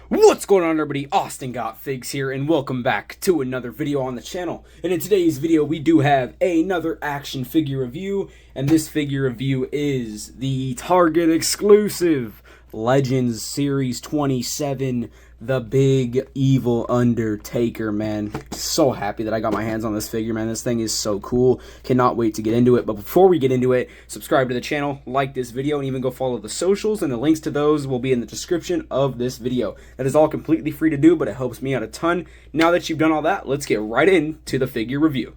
What's going on, everybody? Austin Got Figs here, and welcome back to another video on the channel. And in today's video, we do have another action figure review, and this figure review is the Target exclusive Legends Series 27, the big evil Undertaker, man. So happy that I got my hands on this figure, man. This thing is so cool. Cannot wait to get into it. But before we get into it, subscribe to the channel, like this video, and even go follow the socials, and the links to those will be in the description of this video. That is all completely free to do, but it helps me out a ton. Now that you've done all that, let's get right into the figure review.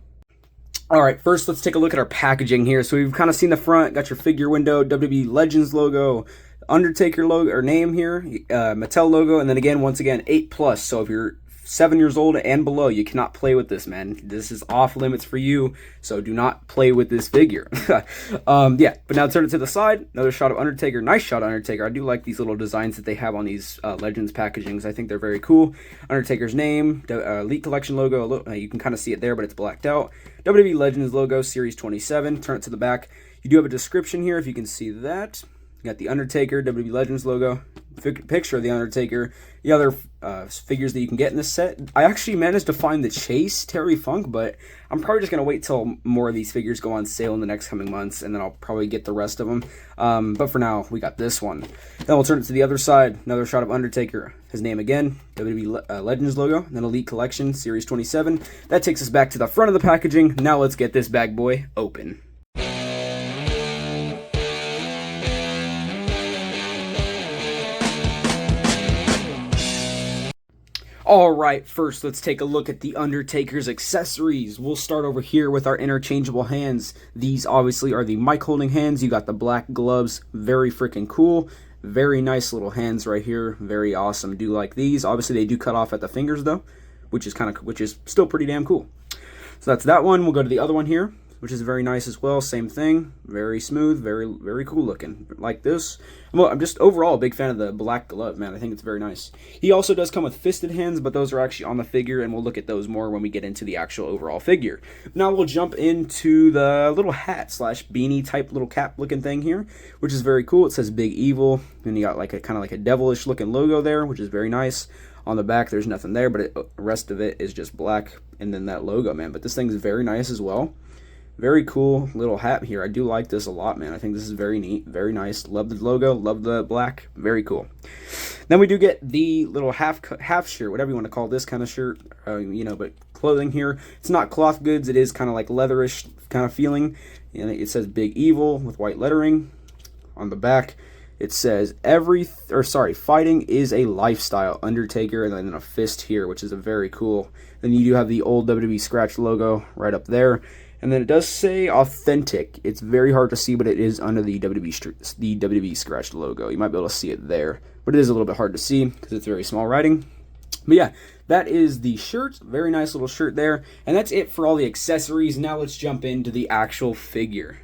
Alright, first let's take a look at our packaging here. So we've kind of seen the front, got your figure window, WWE Legends logo, Undertaker logo or name here, Mattel logo, and then again, once again, 8+. So if you're 7 years old and below, you cannot play with this, man. This is off limits for you, so do not play with this figure. Yeah, but now turn it to the side. Another shot of Undertaker. Nice shot of Undertaker. I do like these little designs that they have on these Legends packagings. I think they're very cool. Undertaker's name, Elite Collection logo. You can kind of see it there, but it's blacked out. WWE Legends logo, Series 27. Turn it to the back. You do have a description here, if you can see that. You got the Undertaker, WWE Legends logo, picture of the Undertaker, the other figures that you can get in this set. I actually managed to find the Chase Terry Funk, but I'm probably just going to wait till more of these figures go on sale in the next coming months, and then I'll probably get the rest of them. But for now, we got this one. Then we'll turn it to the other side. Another shot of Undertaker. His name again, WWE Legends logo, then Elite Collection, Series 27. That takes us back to the front of the packaging. Now let's get this bad boy open. Alright, first let's take a look at the Undertaker's accessories. We'll start over here with our interchangeable hands. These obviously are the mic holding hands. You got the black gloves, very freaking cool. Very nice little hands right here, very awesome. Do like these. Obviously they do cut off at the fingers though, which is still pretty damn cool. So that's that one. We'll go to the other one here, which is very nice as well. Same thing, very smooth, very cool looking, like this. Well, I'm just overall a big fan of the black glove, man. I think it's very nice. He also does come with fisted hands, but those are actually on the figure, and we'll look at those more when we get into the actual overall figure. Now we'll jump into the little hat slash beanie type little cap looking thing here, which is very cool. It says Big Evil, and you got like a kind of like a devilish looking logo there, which is very nice. On the back, there's nothing there, but the rest of it is just black, and then that logo, man. But this thing's very nice as well. Very cool little hat here. I do like this a lot, man. I think this is very neat, very nice. Love the logo, love the black, very cool. Then we do get the little half shirt, whatever you want to call this kind of shirt, but clothing here. It's not cloth goods. It is kind of like leatherish kind of feeling. And it says Big Evil with white lettering. On the back, it says fighting is a lifestyle, Undertaker, and then a fist here, which is a very cool. Then you do have the old WWE scratch logo right up there. And then it does say authentic. It's very hard to see, but it is under the WWE scratched logo. You might be able to see it there, but it is a little bit hard to see because it's very small writing. But yeah, that is the shirt. Very nice little shirt there. And that's it for all the accessories. Now let's jump into the actual figure.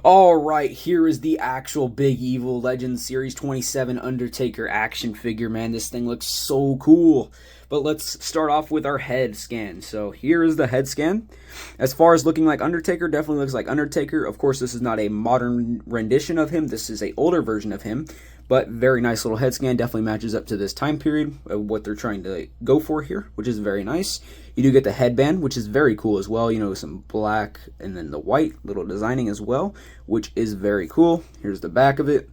Alright, here is the actual Big Evil Legends Series 27 Undertaker action figure, man. This thing looks so cool. But let's start off with our head scan. So here is the head scan. As far as looking like Undertaker, definitely looks like Undertaker. Of course, this is not a modern rendition of him. This is an older version of him. But very nice little head scan. Definitely matches up to this time period of what they're trying to go for here, which is very nice. You do get the headband, which is very cool as well. Some black and then the white little designing as well, which is very cool. Here's the back of it.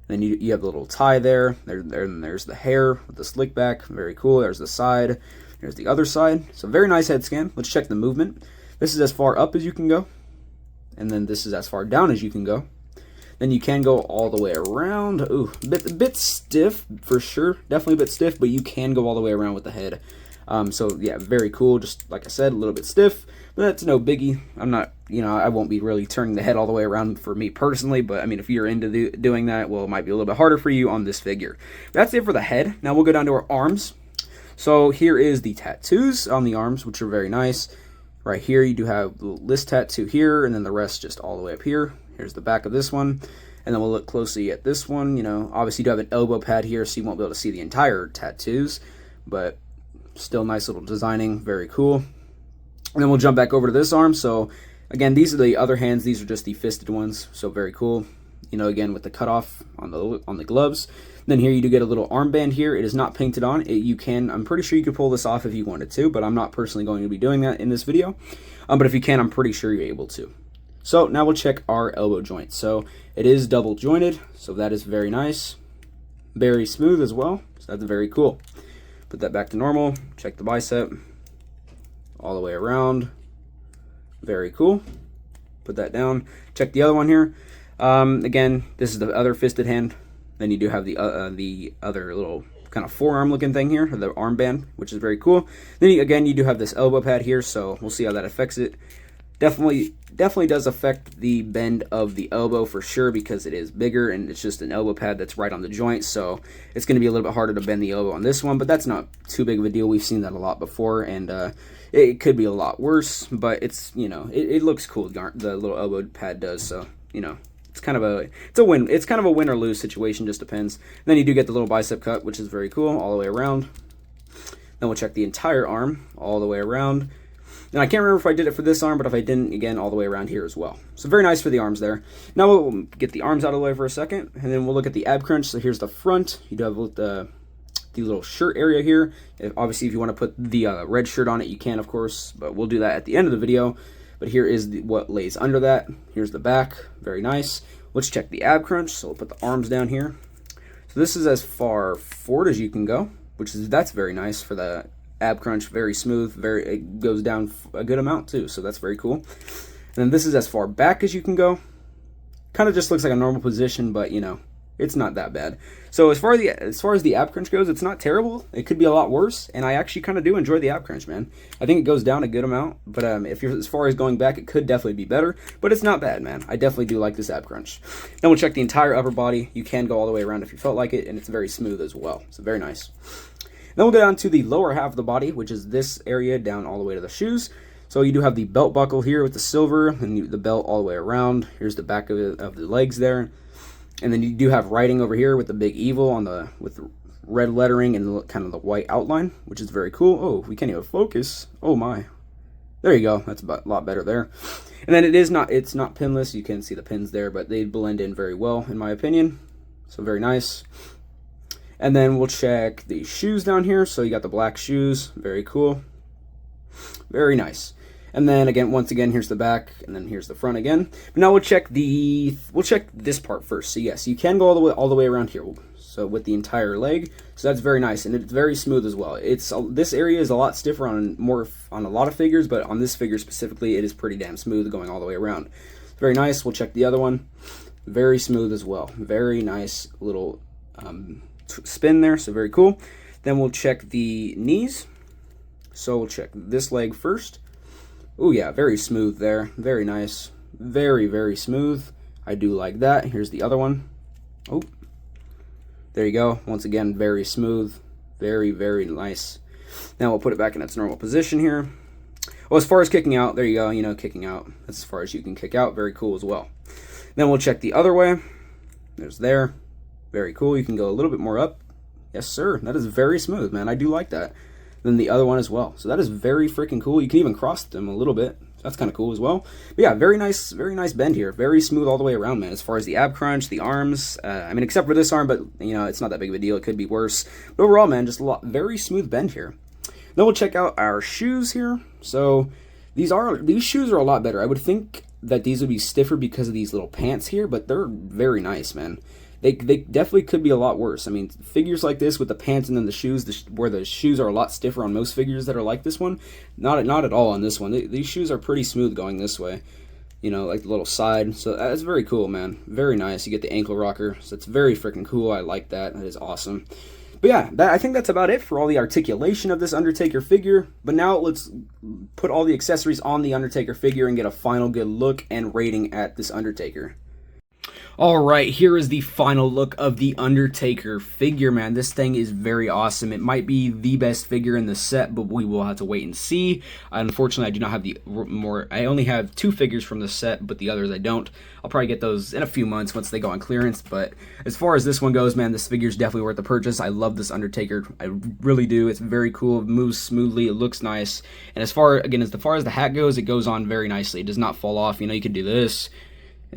Then you have the little tie there. There's the hair with the slick back. Very cool. There's the side. There's the other side. So very nice head scan. Let's check the movement. This is as far up as you can go. And then this is as far down as you can go. Then you can go all the way around. Ooh, a bit stiff for sure. Definitely a bit stiff, but you can go all the way around with the head. So yeah, very cool. Just like I said, a little bit stiff, but that's no biggie. I'm not, I won't be really turning the head all the way around for me personally, but I mean, if you're into doing that, well, it might be a little bit harder for you on this figure. That's it for the head. Now we'll go down to our arms. So here is the tattoos on the arms, which are very nice. Right here, you do have the list tattoo here, and then the rest just all the way up here. Here's the back of this one. And then we'll look closely at this one. Obviously you do have an elbow pad here, so you won't be able to see the entire tattoos, but still nice little designing, very cool. And then we'll jump back over to this arm. So again, these are the other hands. These are just the fisted ones, so very cool. Again with the cutoff on the gloves. Then here you do get a little armband here. It is not painted on. I'm pretty sure you could pull this off if you wanted to, but I'm not personally going to be doing that in this video. But if you can, I'm pretty sure you're able to. So now we'll check our elbow joint. So it is double jointed, so that is very nice. Very smooth as well, so that's very cool. Put that back to normal. Check the bicep. All the way around. Very cool. Put that down. Check the other one here. Again, this is the other fisted hand. Then you do have the other little kind of forearm looking thing here, the armband, which is very cool. Then you do have this elbow pad here, so we'll see how that affects it. Definitely does affect the bend of the elbow for sure, because it is bigger and it's just an elbow pad that's right on the joint, so it's going to be a little bit harder to bend the elbow on this one, but that's not too big of a deal. We've seen that a lot before, and it could be a lot worse, but it's, it looks cool, the little elbow pad does, so, it's kind of a win. It's kind of a win or lose situation, just depends. And then you do get the little bicep cut, which is very cool, all the way around. Then we'll check the entire arm all the way around. And I can't remember if I did it for this arm, but if I didn't, again, all the way around here as well. So very nice for the arms there. Now we'll get the arms out of the way for a second, and then we'll look at the ab crunch. So here's the front. You do have the little shirt area here. Obviously, if you want to put the red shirt on it, you can, of course, but we'll do that at the end of the video. But here is what lays under that. Here's the back. Very nice. Let's check the ab crunch. So we'll put the arms down here. So this is as far forward as you can go, that's very nice for the ab crunch. Very smooth. It goes down a good amount too, so that's very cool. And then this is as far back as you can go. Kind of just looks like a normal position, but it's not that bad. So as far as the ab crunch goes, it's not terrible. It could be a lot worse, and I actually kind of do enjoy the ab crunch, man. I think it goes down a good amount, but if you're as far as going back, it could definitely be better, but it's not bad, man. I definitely do like this ab crunch. Then we'll check the entire upper body. You can go all the way around if you felt like it, and it's very smooth as well. So very nice. Then we'll go down to the lower half of the body, which is this area down all the way to the shoes. So you do have the belt buckle here with the silver, and the belt all the way around. Here's the back of the legs there. And then you do have writing over here with the big evil with red lettering and kind of the white outline, which is very cool. Oh, we can't even focus. Oh my. There you go. That's a lot better there. And then it's not pinless. You can see the pins there, but they blend in very well, in my opinion. So very nice. And then we'll check the shoes down here. So you got the black shoes. Very cool. Very nice. And then once again, here's the back, and then here's the front again. But now we'll check this part first. So yes, you can go all the way around here. So with the entire leg. So that's very nice, and it's very smooth as well. This area is a lot stiffer on a lot of figures, but on this figure specifically, it is pretty damn smooth going all the way around. Very nice. We'll check the other one. Very smooth as well. Very nice little spin there, so very cool. Then we'll check the knees. So we'll check this leg first. Oh yeah, very smooth there. Very nice. Very, very smooth. I do like that. Here's the other one. Oh, there you go. Once again, very smooth. Very, very nice. Now we'll put it back in its normal position here. Well, as far as kicking out, there you go. Kicking out. That's as far as you can kick out. Very cool as well. Then we'll check the other way. There. Very cool. You can go a little bit more up. Yes, sir. That is very smooth, man. I do like that. Then the other one as well. So that is very freaking cool. You can even cross them a little bit. That's kind of cool as well. But yeah, very nice bend here. Very smooth all the way around, man. As far as the ab crunch, the arms, except for this arm, but it's not that big of a deal. It could be worse. But overall, man, just very smooth bend here. Then we'll check out our shoes here. So these shoes are a lot better. I would think that these would be stiffer because of these little pants here, but they're very nice, man. They definitely could be a lot worse. I mean, figures like this with the pants and then the shoes, where the shoes are a lot stiffer on most figures that are like this one, not at all on this one. These shoes are pretty smooth going this way, like the little side. So that's very cool, man. Very nice. You get the ankle rocker, so it's very freaking cool. I like that. That is awesome. But yeah, I think that's about it for all the articulation of this Undertaker figure. But now let's put all the accessories on the Undertaker figure and get a final good look and rating at this Undertaker. Alright, here is the final look of the Undertaker figure, man. This thing is very awesome. It might be the best figure in the set, but we will have to wait and see. Unfortunately, I do not have I only have 2 figures from the set, but the others I don't. I'll probably get those in a few months once they go on clearance, but as far as this one goes, man, this figure is definitely worth the purchase. I love this Undertaker. I really do. It's very cool. It moves smoothly. It looks nice. And as far as the hat goes, it goes on very nicely. It does not fall off. You can do this.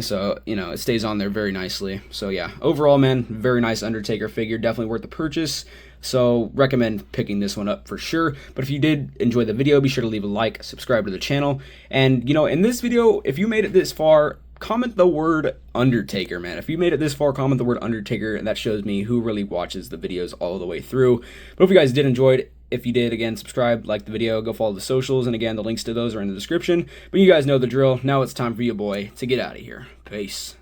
So, you know, it stays on there very nicely. So, yeah, overall, man, very nice Undertaker figure. Definitely worth the purchase. So, recommend picking this one up for sure. But if you did enjoy the video, be sure to leave a like, subscribe to the channel. And, you know, in this video, if you made it this far, comment the word Undertaker, man. If you made it this far, comment the word Undertaker, and that shows me who really watches the videos all the way through. But if you guys did enjoy it, if you did, again, subscribe, like the video, go follow the socials, and again, the links to those are in the description. But you guys know the drill. Now it's time for you, boy, to get out of here. Peace.